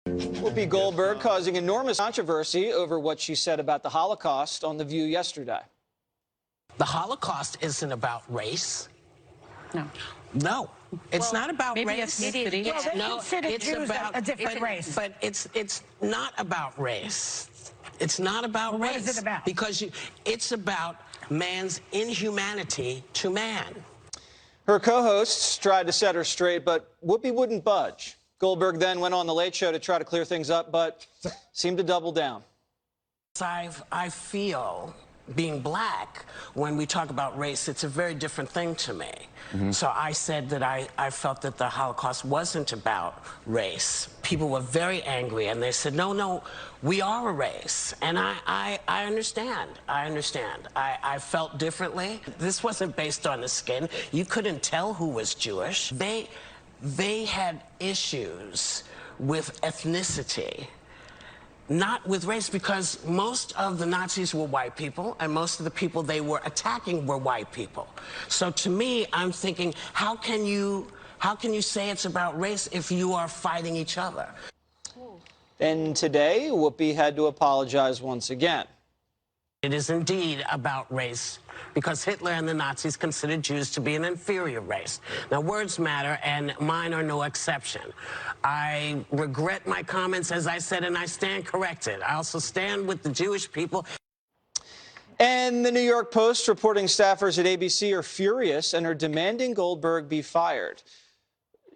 Whoopi Goldberg causing enormous controversy over what she said about the Holocaust on The View yesterday. The Holocaust isn't about race. No, it's not about race. Ethnicity. Well, they No, consider it's Jews about a different race. But it's not about race. It's not about race. What is it about? Because it's about man's inhumanity to man. Her co-hosts tried to set her straight, but Whoopi wouldn't budge. Goldberg then went on The Late Show to try to clear things up, but seemed to double down. I feel, being black, when we talk about race, it's a very different thing to me. So I said that I felt that the Holocaust wasn't about race. People were very angry, and they said, no, we are a race. And I understand. I understand. I felt differently. This wasn't based on the skin. You couldn't tell who was Jewish. They had issues with ethnicity, not with race, because most of the Nazis were white people, and most of the people they were attacking were white people. So to me, I'm thinking, how can you say it's about race if you are fighting each other? And today, Whoopi had to apologize once again. It is indeed about race, because Hitler and the Nazis considered Jews to be an inferior race. Now, words matter, and mine are no exception. I regret my comments, as I said, and I stand corrected. I also stand with the Jewish people. And the New York Post reporting staffers at ABC are furious and are demanding Goldberg be fired.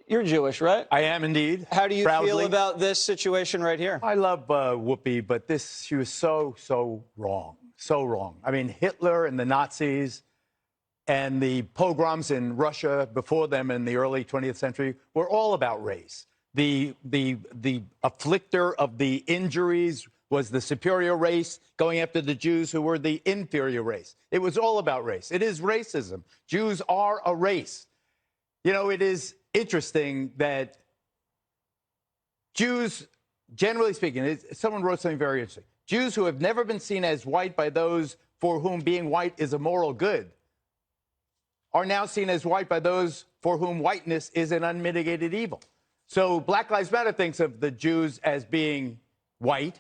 You're Jewish, right? I am indeed. How do you proudly feel about this situation right here? I love Whoopi, but she was so wrong. So wrong. I mean, Hitler and the Nazis and the pogroms in Russia before them in the early 20th century were all about race. The afflictor of the injuries was the superior race going after the Jews who were the inferior race. It was all about race. It is racism. Jews are a race. You know, it is interesting that Jews, generally speaking, someone wrote something very interesting. Jews who have never been seen as white by those for whom being white is a moral good are now seen as white by those for whom whiteness is an unmitigated evil. So Black Lives Matter thinks of the Jews as being white,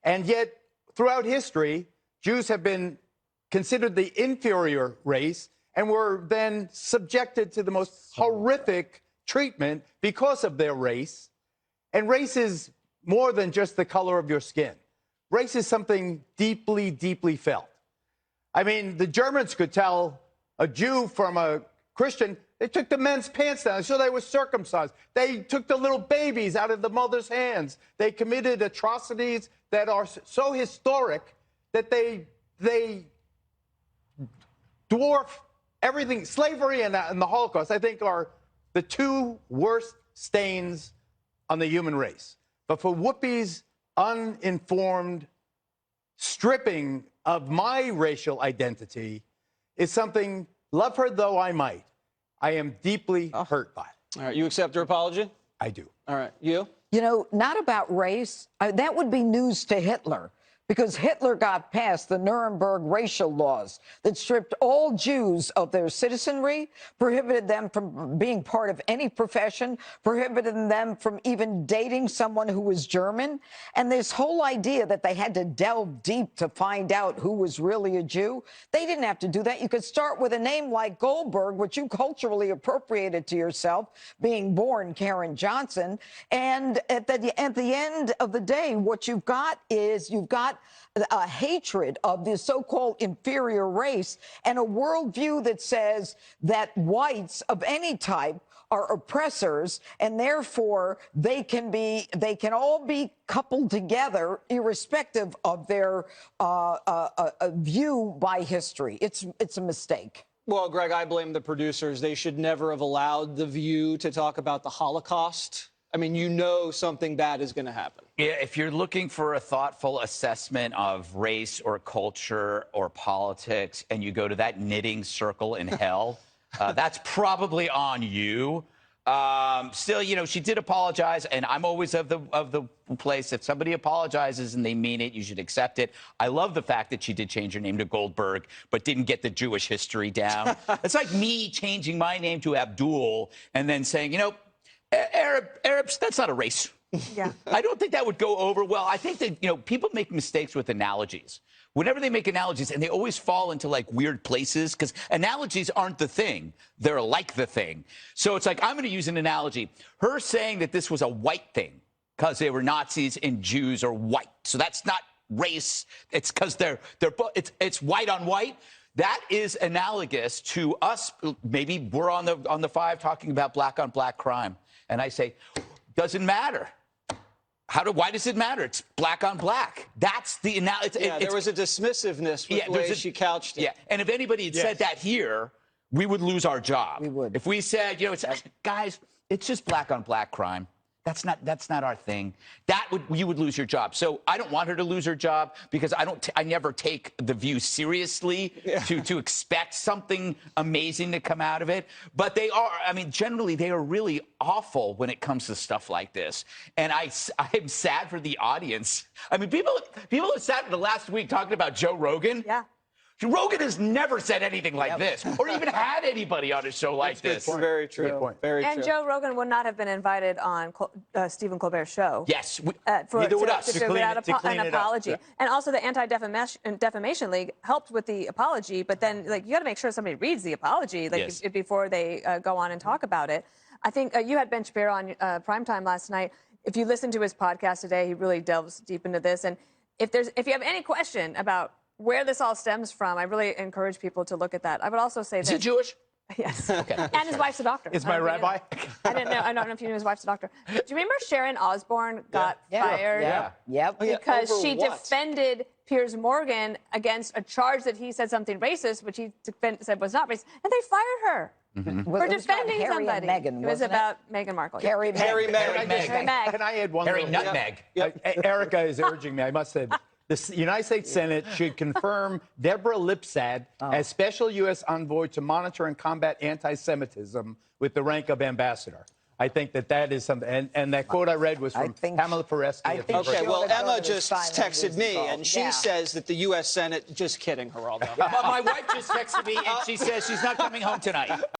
and yet throughout history, Jews have been considered the inferior race and were then subjected to the most horrific treatment because of their race. And race is more than just the color of your skin. Race is something deeply, deeply felt. I mean, the Germans could tell a Jew from a Christian. They took the men's pants down so they were circumcised. They took the little babies out of the mother's hands. They committed atrocities that are so historic that they dwarf everything. Slavery and the Holocaust, I think, are the two worst stains on the human race. But for Whoopi's uninformed stripping of my racial identity is something, love her though I might, I am deeply hurt by. All right, you accept her apology? I do. All right, you? You know, not about race. That would be news to Hitler, because Hitler got passed the Nuremberg racial laws that stripped all Jews of their citizenry, prohibited them from being part of any profession, prohibited them from even dating someone who was German. And this whole idea that they had to delve deep to find out who was really a Jew, they didn't have to do that. You could start with a name like Goldberg, which you culturally appropriated to yourself, being born Karen Johnson. And at the end of the day, what you've got is a hatred of the so-called inferior race and a worldview that says that whites of any type are oppressors, and therefore they can all be coupled together irrespective of their view by history. It's a mistake. Well, Greg, I blame the producers. They should never have allowed The View to talk about the Holocaust. I mean, you know something bad is going to happen. Yeah, if you're looking for a thoughtful assessment of race or culture or politics, and you go to that knitting circle in hell, that's probably on you. Still, you know, she did apologize, and I'm always of the place, if somebody apologizes and they mean it, you should accept it. I love the fact that she did change her name to Goldberg, but didn't get the Jewish history down. It's like me changing my name to Abdul and then saying, you know, Arabs, that's not a race. Yeah. I don't think that would go over well. I think that, people make mistakes with analogies. Whenever they make analogies, and they always fall into like weird places because analogies aren't the thing. They're like the thing. So it's like, I'm going to use an analogy. Her saying that this was a white thing because they were Nazis and Jews are white. So that's not race. It's because it's white on white. That is analogous to us. Maybe we're on the 5 talking about black on black crime. And I say, doesn't matter. Why does it matter? It's black on black. That's the analogy. Yeah, there was a dismissiveness with the way she couched it. Yeah, and if anybody had said that here, we would lose our job. We would. If we said, guys, it's just black on black crime. That's not our thing. You would lose your job. So I don't want her to lose her job because I never take the View seriously to expect something amazing to come out of it. But they are, generally they are really awful when it comes to stuff like this. And I'm sad for the audience. People have sat the last week talking about Joe Rogan. Yeah. Rogan has never said anything like this or even had anybody on a show like this. Very true. Very true. And Joe Rogan would not have been invited on Stephen Colbert's show. Yes. Neither would us. Without an apology. Yeah. And also the Anti-Defamation League helped with the apology, but then you got to make sure somebody reads the apology before they go on and talk about it. I think you had Ben Shapiro on Primetime last night. If you listen to his podcast today, he really delves deep into this. And if you have any question about where this all stems from, I really encourage people to look at that. I would also say that... Is he Jewish? Yes. Okay. And his wife's a doctor. Is my rabbi? I don't know if you knew his wife's a doctor. Do you remember Sharon Osbourne got fired? Yeah. Yep. Because Over she what? defended Piers Morgan against a charge that he said something racist, which he said was not racist, and they fired her. For defending somebody. Meghan, it was about Meghan Markle. Harry Meghan. Can I add one Harry little- Nutmeg. Erica is urging me. I must say, the United States Senate should confirm Deborah Lipstadt as special U.S. envoy to monitor and combat anti-Semitism with the rank of ambassador. I think that is something. And that quote I read was from Pamela Pereski. Okay, well, Emma just texted me, and she says that the U.S. Senate, just kidding, Geraldo. My wife just texted me, and she says she's not coming home tonight.